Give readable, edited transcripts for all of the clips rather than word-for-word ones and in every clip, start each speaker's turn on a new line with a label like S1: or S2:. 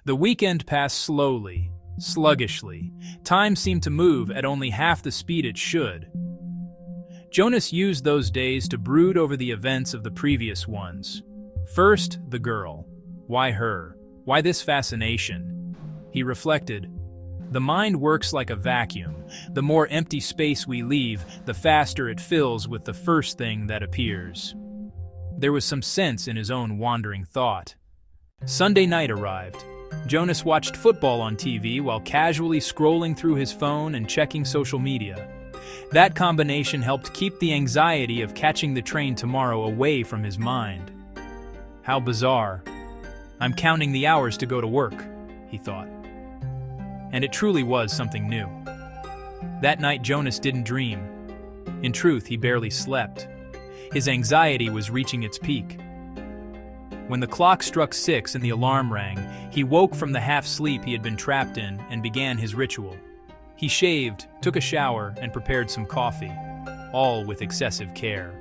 S1: The weekend passed slowly, sluggishly. Time seemed to move at only half the speed it should. Jonas used those days to brood over the events of the previous ones. First, the girl. Why her? Why this fascination? He reflected. The mind works like a vacuum. The more empty space we leave, the faster it fills with the first thing that appears. There was some sense in his own wandering thought. Sunday night arrived. Jonas watched football on TV while casually scrolling through his phone and checking social media. That combination helped keep the anxiety of catching the train tomorrow away from his mind. How bizarre. I'm counting the hours to go to work, he thought. And it truly was something new. That night Jonas didn't dream. In truth, he barely slept. His anxiety was reaching its peak. When the clock struck 6 and the alarm rang, he woke from the half-sleep he had been trapped in and began his ritual. He shaved, took a shower, and prepared some coffee, all with excessive care.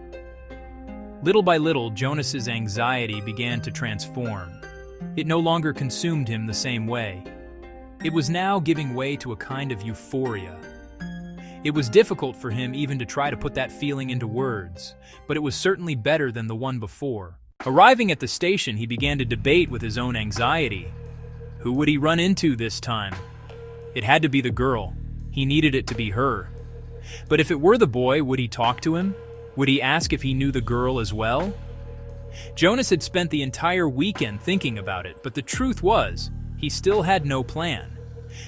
S1: Little by little, Jonas's anxiety began to transform. It no longer consumed him the same way. It was now giving way to a kind of euphoria. It was difficult for him even to try to put that feeling into words, but it was certainly better than the one before. Arriving at the station, he began to debate with his own anxiety. Who would he run into this time? It had to be the girl. He needed it to be her. But if it were the boy, would he talk to him? Would he ask if he knew the girl as well? Jonas had spent the entire weekend thinking about it, but the truth was, he still had no plan.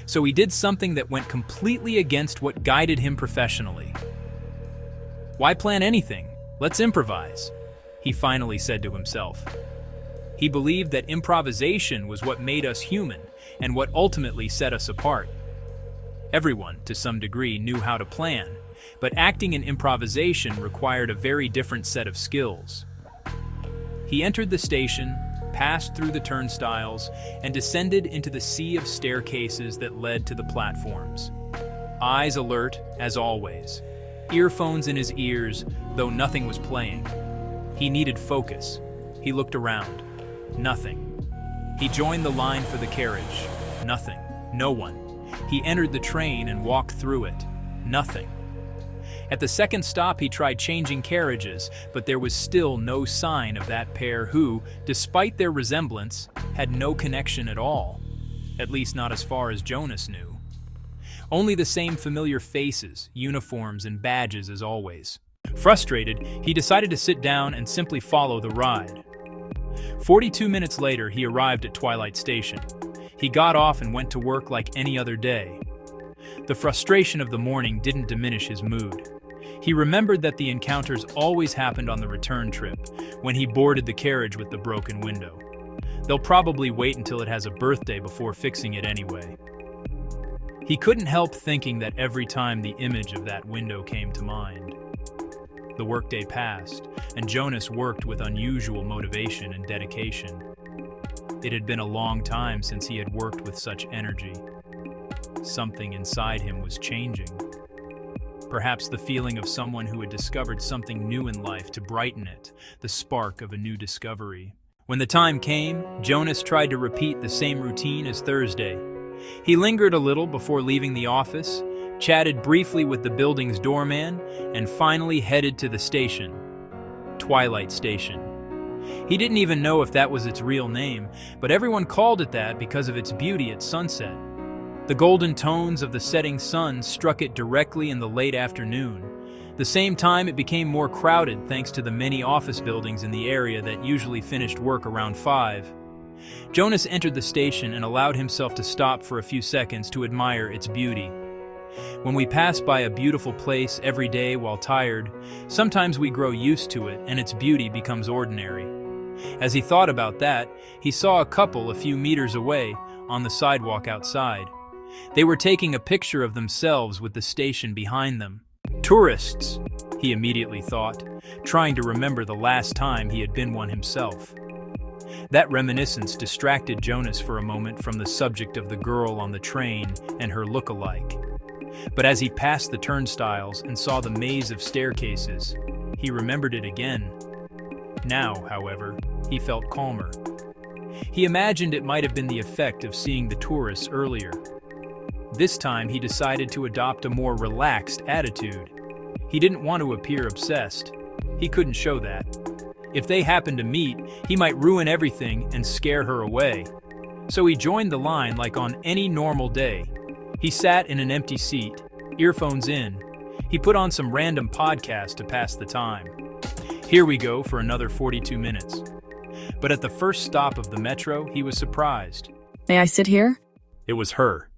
S1: So he did something that went completely against what guided him professionally. Why plan anything? Let's improvise, he finally said to himself. He believed that improvisation was what made us human and what ultimately set us apart. Everyone, to some degree, knew how to plan, but acting in improvisation required a very different set of skills. He entered the station, passed through the turnstiles, and descended into the sea of staircases that led to the platforms. Eyes alert, as always. Earphones in his ears, though nothing was playing. He needed focus. He looked around. Nothing. He joined the line for the carriage. Nothing. No one. He entered the train and walked through it. Nothing. At the second stop, he tried changing carriages, but there was still no sign of that pair who, despite their resemblance, had no connection at all. At least not as far as Jonas knew. Only the same familiar faces, uniforms, and badges as always. Frustrated, he decided to sit down and simply follow the ride. 42 minutes later, he arrived at Twilight Station. He got off and went to work like any other day. The frustration of the morning didn't diminish his mood. He remembered that the encounters always happened on the return trip, when he boarded the carriage with the broken window. They'll probably wait until it has a birthday before fixing it anyway. He couldn't help thinking that every time the image of that window came to mind. The workday passed, and Jonas worked with unusual motivation and dedication. It had been a long time since he had worked with such energy. Something inside him was changing. Perhaps the feeling of someone who had discovered something new in life to brighten it, the spark of a new discovery. When the time came, Jonas tried to repeat the same routine as Thursday. He lingered a little before leaving the office, chatted briefly with the building's doorman, and finally headed to the station. Twilight Station. He didn't even know if that was its real name, but everyone called it that because of its beauty at sunset. The golden tones of the setting sun struck it directly in the late afternoon. The same time, it became more crowded thanks to the many office buildings in the area that usually finished work around 5. Jonas entered the station and allowed himself to stop for a few seconds to admire its beauty. When we pass by a beautiful place every day while tired, sometimes we grow used to it and its beauty becomes ordinary. As he thought about that, he saw a couple a few meters away on the sidewalk outside. They were taking a picture of themselves with the station behind them. Tourists, he immediately thought, trying to remember the last time he had been one himself. That reminiscence distracted Jonas for a moment from the subject of the girl on the train and her look-alike. But as he passed the turnstiles and saw the maze of staircases, he remembered it again. Now, however, he felt calmer. He imagined it might have been the effect of seeing the tourists earlier. This time he decided to adopt a more relaxed attitude. He didn't want to appear obsessed. He couldn't show that. If they happened to meet, he might ruin everything and scare her away. So he joined the line like on any normal day. He sat in an empty seat, earphones in. He put on some random podcast to pass the time. Here we go for another 42 minutes. But at the first stop of the metro, he was surprised.
S2: May I sit here?
S1: It was her.